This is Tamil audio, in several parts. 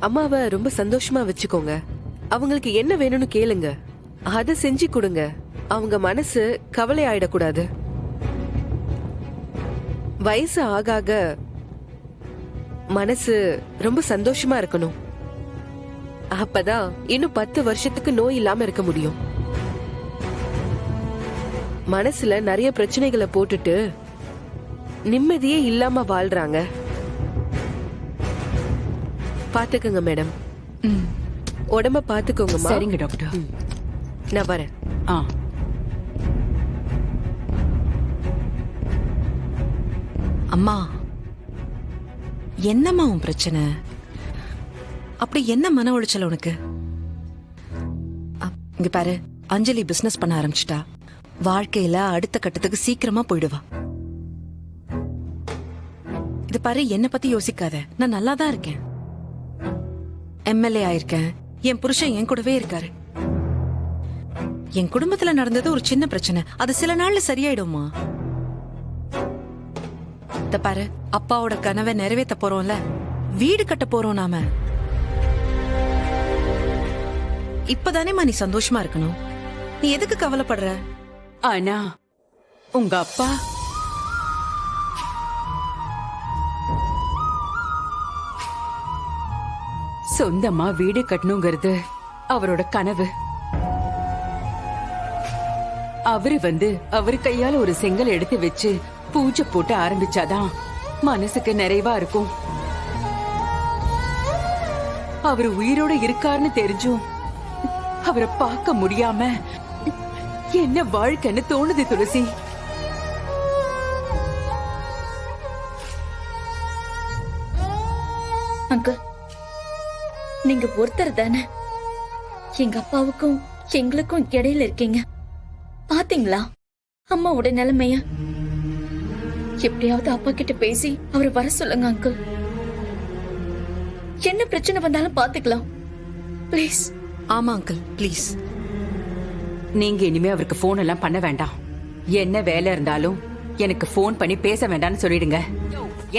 அம்மாவை ரொம்ப சந்தோஷமா வச்சுக்கோங்க. அவங்களுக்கு என்ன வேணும்னு கேளுங்க, அதை செஞ்சு கொடுங்க. அவங்க மனசு கவலை ஆயிடக்கூடாது. வயசு ஆக ஆக மனசு ரொம்ப சந்தோஷமா இருக்கணும். அப்பதான் இன்னும் 10 வருஷத்துக்கு நோய் இல்லாம இருக்க முடியும். மனசுல நிறைய பிரச்சனைகளை போட்டுட்டு நிம்மதியே இல்லாம வாழ்றாங்க. பாத்துக்கங்க மேடம். உடம்ப பாத்துக்கோங்க. சரிங்க டாக்டர், நான் வரேன். அம்மா, என்னம்மா உன் பிரச்சனை? அப்படி என்ன மன உளைச்சல் உனக்கு? இங்க பாரு, அஞ்சலி பிசினஸ் பண்ண ஆரம்பிச்சிட்டா. வாழ்க்கையில அடுத்த கட்டத்துக்கு சீக்கிரமா போயிடுவா. இது பாரு, என்ன பத்தி யோசிக்காத. நான் நல்லா தான் இருக்கேன். எம்எல்ஏ ஆயிருக்கேன். என் புருஷன் என் கூடவே இருக்காரு. என் குடும்பத்துல நடந்தது ஒரு சின்ன பிரச்சனை, அது சில நாள்ல சரியாயிடுமா? இத பாரு, அப்பாவோட கனவை நிறைவேற்ற போறோம்ல, வீடு கட்ட போறோம் நாம. இப்பதானேமா நீ சந்தோஷமா இருக்கணும். நீ எதுக்கு கவலைப்படுற? ஆனா உங்க அப்பா சொந்தமா வீடு கட்டணுங்கிறது அவரோட கனவு. அவரு கையால ஒரு செங்கல் எடுத்து வச்சு பூஜை போட்டு ஆரம்பிச்சாதான் மனசுக்கு நிறைவா இருக்கும். அவரு உயிரோட இருக்காருன்னு தெரிஞ்சும் அவரை பார்க்க முடியாம என்ன வாழ்க்கைன்னு தோணுது துளசி. அங்கிள், நீங்க ஒருத்தர் தானே எங்க அப்பாவுக்கும் எங்களுக்கும் இடையில இருக்கீங்க. பாத்தீங்களா அம்மாவோட நிலைமைய? எப்படியாவது அப்பா கிட்ட பேசி அவரை வர சொல்லுங்க அங்கிள். என்ன பிரச்சனை வந்தாலும் பாத்துக்கலாம், பிளீஸ். ஆமா அங்கிள், பிளீஸ். நீங்க இனிமே அவருக்கு போன் எல்லாம் பண்ண வேண்டாம். என்ன வேலை இருந்தாலும் எனக்கு போன் பண்ணி பேச வேண்டாம்னு சொல்லிடுங்க.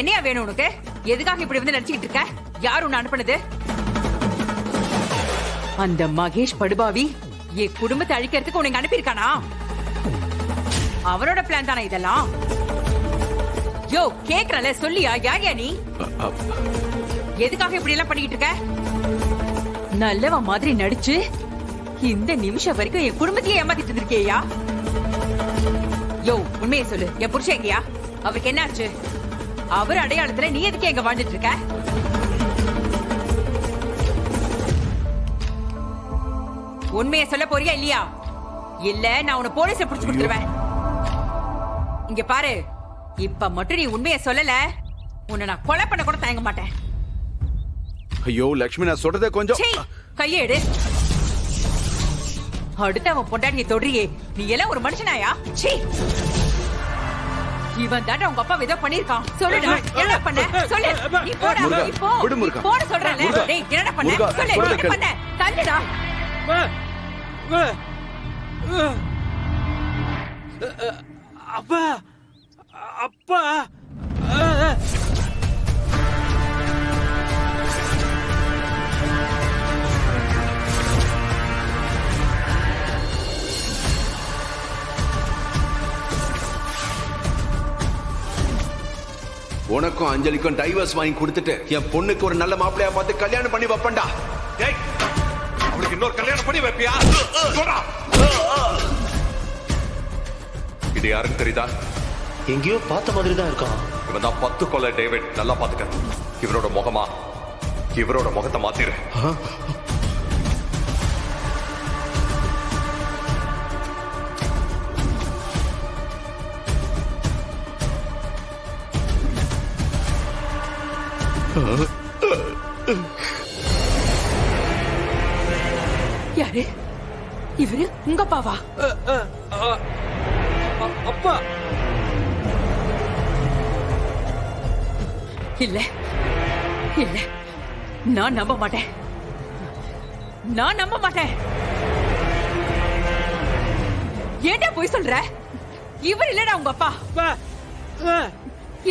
என்னையா வேணும் உனக்கு? எதுக்காக இப்படி வந்து நடிச்சுக்கிட்டு இருக்க? யார் உன்னை அனுப்புனது? அந்த மகேஷ் படுபாவி என் குடும்பத்தை அழிக்கிறதுக்கு உனக்கு அனுப்பியிருக்கானா? அவரோட பிளான் தானே இதெல்லாம்? யோ, கேக்குறல, சொல்லியா? யாரியா நீ? எதுக்காக இப்படி எல்லாம் பண்ணிக்கிட்டு இருக்க? நல்லவ மாதிரி நடிச்சு இந்த நிமிஷம் வரைக்கும் என் குடும்பத்தையே ஏமாத்திட்டு இருந்திருக்கியா? யோ, உண்மையை சொல்லு, என் புருஷன் எங்கயா? அவருக்கு என்ன ஆச்சு? அவர் அடையாளத்துல நீ எதுக்கு எங்க வாழ்ந்துட்டு இருக்க? உண்மையை சொல்ல போறியா இல்லையா? இல்ல நான் உன்னை போலீஸ புடிச்சு கொடுத்துருவேன். இங்க பாரு, இப்ப மட்டும் நீ உண்மையை சொல்லல, உன்னை நான் கொலை பண்ண கூட தயங்க மாட்டேன். ஐயோ லட்சுமி, நான் சொல்றத கொஞ்சம் கையை எடு. அடுத்து அவன் பொண்டாட்டியை தொடுறியே, நீ எல்லாம் ஒரு மனுஷனாயா? சீ, இவன் தாண்டா உங்க அப்பா ஏதோ பண்ணிருக்கான். சொல்லுடா, என்ன பண்ண? சொல்லு. நீ போடா, நீ போ. போட சொல்றேன்ல. டேய், என்னடா பண்ண? சொல்லு, என்ன பண்ண? தள்ளுடா. அப்பா, அப்பா. உனக்கும் அஞ்சலிக்கும் டைவர்ஸ் வாங்கி கொடுத்துட்டு என் பொண்ணுக்கு ஒரு நல்ல மாப்பிள்ளையா பார்த்து கல்யாணம் பண்ணி வைப்பண்டா. அவளுக்கு இன்னொரு கல்யாணம் பண்ணி வைப்பியா? இது யாருன்னு தெரியுதா? எங்கேயோ பார்த்த மாதிரி தான் இருக்கான். இவன் தான் 10 கொலை டேவிட். நல்லா பாத்துக்க. இவரோட முகத்தை மாத்திரு. யாரு இவரு? உங்க அப்பாவா? அப்பா. இல்ல இல்ல, நான் நம்ப மாட்டேன். ஏண்டா போய் சொல்ற? இவர் இல்லடா உங்க அப்பா.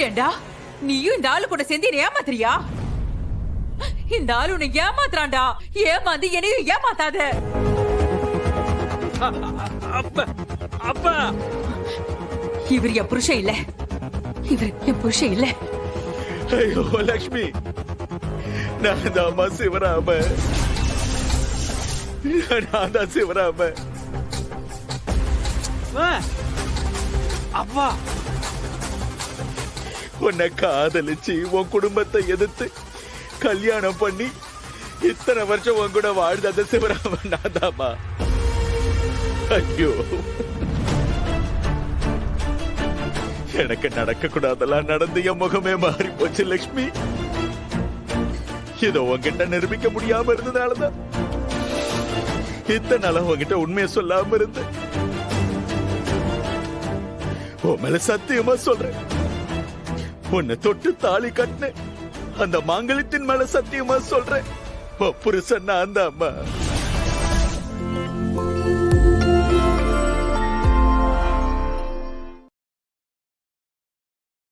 ஏண்டா நீயும் இந்த ஆளு கூட சேர்ந்து ஏமாத்துறியா? இந்த ஆளு உன்னை ஏமாத்துறான்டா. ஏமாந்து என்னையும் ஏமாத்தாத. அப்பா அப்பா இவர் என் புருஷன் இல்ல. இவர் என் புருஷன் இல்ல. ஐயோ லக்ஷ்மி, நான் தான் சிவராம, நான் தான் சிவராம. அப்பா உன்னை காதலிச்சு உன் குடும்பத்தை எதிர்த்து கல்யாணம் பண்ணி இத்தனை வருஷம் உன் கூட வாழ்ந்த சிவராமன் நான் தாமா. ஐயோ, எனக்கு நடக்க கூடாதெல்லாம் நடந்து என் முகமே மாறி போச்சு லக்ஷ்மி. இதை உன்கிட்ட நிரூபிக்க முடியாம இருந்ததாலதான் இத்தனை நாளா உன்கிட்ட உண்மையை சொல்லாம இருந்து. உன் மேல சத்தியமா சொல்றேன், உன்னை தொட்டு தாலி கட்டின அந்த மாங்கல்யத்தின் மேல சத்தியமா சொல்றேன், உன் புருஷன் நான் தான் அம்மா.